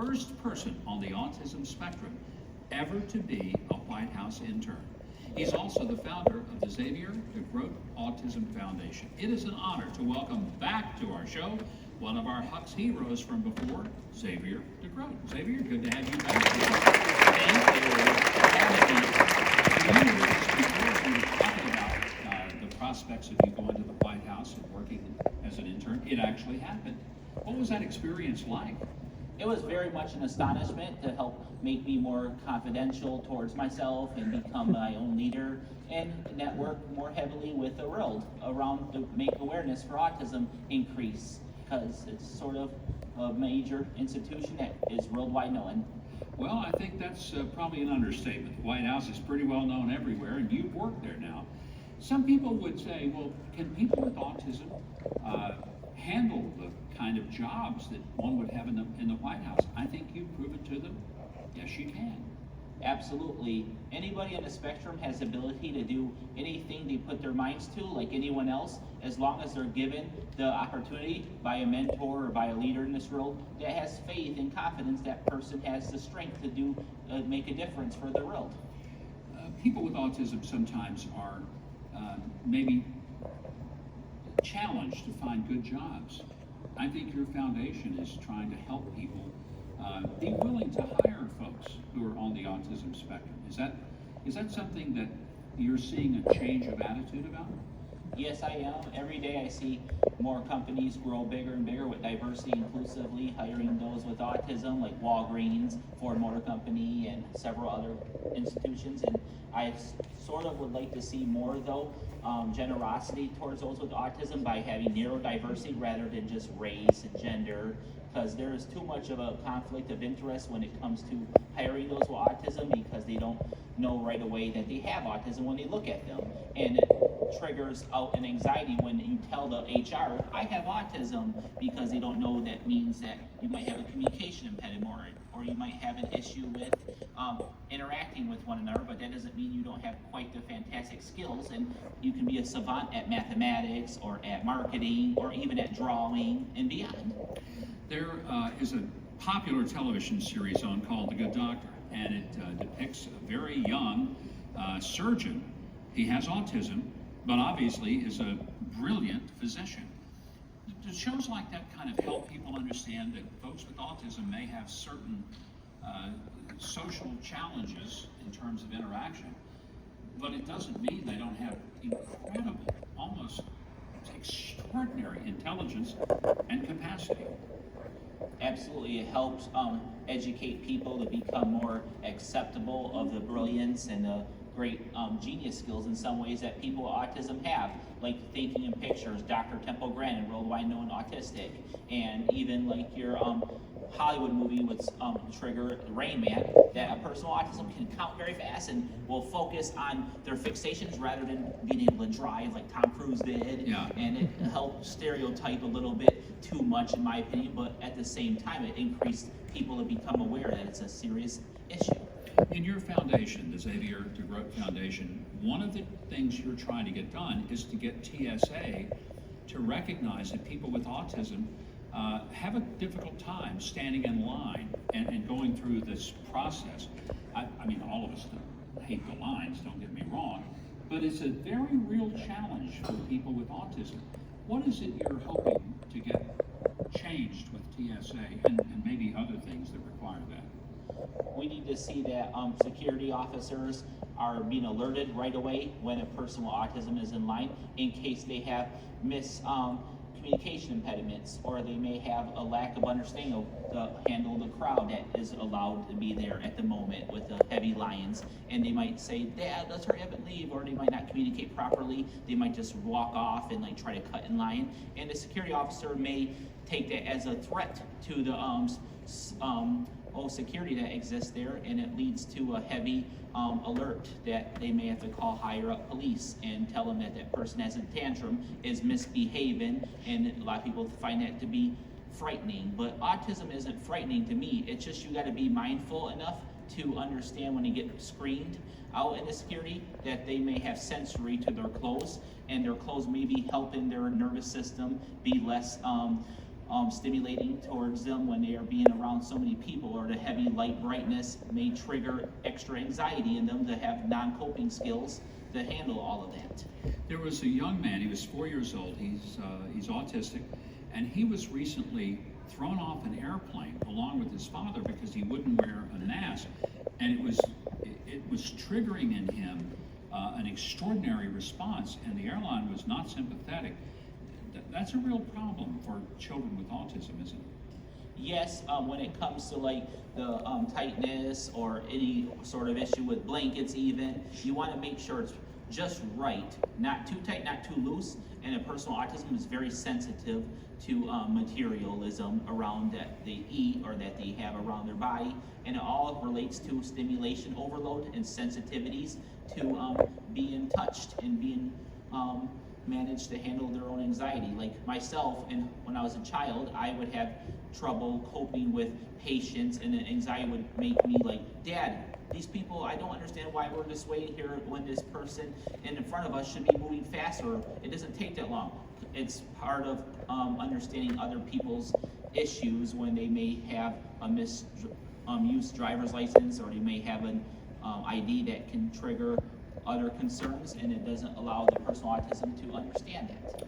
first person on the autism spectrum ever to be a White House intern. He's also the founder of the Xavier DeGroat Autism Foundation. It is an honor to welcome back to our show one of our HUCKABEE heroes from before, Xavier DeGroat. Xavier, good to have you back. Thank you for having me. Before we were talking about the prospects of you going to the White House and working as an intern, it actually happened. What was that experience like? It was very much an astonishment to help make me more confidential towards myself and become my own leader and network more heavily with the world around to make awareness for autism increase, because it's sort of a major institution that is worldwide known. Well, I think that's probably an understatement. The White House is pretty well known everywhere, and you've worked there now. Some people would say, well, can people with autism handle the kind of jobs that one would have in the White House? I think you've proven to them, yes, you can. Absolutely. Anybody on the spectrum has the ability to do anything they put their minds to, like anyone else, as long as they're given the opportunity by a mentor or by a leader in this world that has faith and confidence that person has the strength to do make a difference for the world. People with autism sometimes are maybe challenged to find good jobs. I think your foundation is trying to help people be willing to hire folks who are on the autism spectrum. Is that something that you're seeing a change of attitude about? Yes, I am. Every day I see more companies grow bigger and bigger with diversity inclusively, hiring those with autism, like Walgreens, Ford Motor Company, and several other institutions. And I sort of would like to see more, though, generosity towards those with autism by having neurodiversity rather than just race and gender, because there is too much of a conflict of interest when it comes to hiring those with autism, because they don't know right away that they have autism when they look at them. And it triggers out an anxiety when you tell the HR, I have autism, because they don't know that means that you might have a communication impediment, or you might have an issue with interacting with one another, but that doesn't mean you don't have quite the fantastic skills, and you can be a savant at mathematics or at marketing or even at drawing and beyond. There is a popular television series on called The Good Doctor, and it depicts a very young surgeon. He has autism, but obviously is a brilliant physician. Do shows like that kind of help people understand that folks with autism may have certain social challenges in terms of interaction, but it doesn't mean they don't have incredible, almost extraordinary intelligence and capacity? Absolutely, it helps educate people to become more acceptable of the brilliance and the great genius skills in some ways that people with autism have, like thinking in pictures. Dr. Temple Grandin, worldwide known autistic, and even like your Hollywood movie with Trigger, Rain Man, that a person with autism can count very fast and will focus on their fixations rather than being able to drive like Tom Cruise did. Yeah. And it helped stereotype a little bit too much, in my opinion, but at the same time, it increased people to become aware that it's a serious issue. In your foundation, the Xavier DeGroat Foundation, one of the things you're trying to get done is to get TSA to recognize that people with autism have a difficult time standing in line and going through this process. I mean, all of us hate the lines, don't get me wrong, but it's a very real challenge for people with autism. What is it you're hoping to get changed with TSA and maybe other things that require that? We need to see that security officers are being alerted right away when a person with autism is in line, in case they have communication impediments, or they may have a lack of understanding of the handle the crowd that is allowed to be there at the moment with the heavy lines. And they might say, Dad, let's hurry up and leave, or they might not communicate properly. They might just walk off and like try to cut in line. And the security officer may take that as a threat to the security that exists there, and it leads to a heavy alert that they may have to call higher up police and tell them that that person has a tantrum, is misbehaving, and a lot of people find that to be frightening. But autism isn't frightening to me. It's just you got to be mindful enough to understand when they get screened out in the security that they may have sensory to their clothes, and their clothes may be helping their nervous system be less stimulating towards them when they are being around so many people, or the heavy light brightness may trigger extra anxiety in them to have non-coping skills to handle all of that. There was a young man, he was 4 years old, he's autistic, and he was recently thrown off an airplane along with his father because he wouldn't wear a mask, and it was triggering in him an extraordinary response, and the airline was not sympathetic. That's a real problem for children with autism, isn't it? Yes, when it comes to like the tightness or any sort of issue with blankets even, you want to make sure it's just right, not too tight, not too loose, and a person with autism is very sensitive to materialism around that they eat or that they have around their body, and it all relates to stimulation overload and sensitivities to being touched and being managed to handle their own anxiety. Like myself, and when I was a child, I would have trouble coping with patients, and the anxiety would make me like, Dad, these people, I don't understand why we're just waiting here when this person in front of us should be moving faster. It doesn't take that long. It's part of understanding other people's issues when they may have a misused driver's license, or they may have an ID that can trigger other concerns, and it doesn't allow the person with autism to understand that.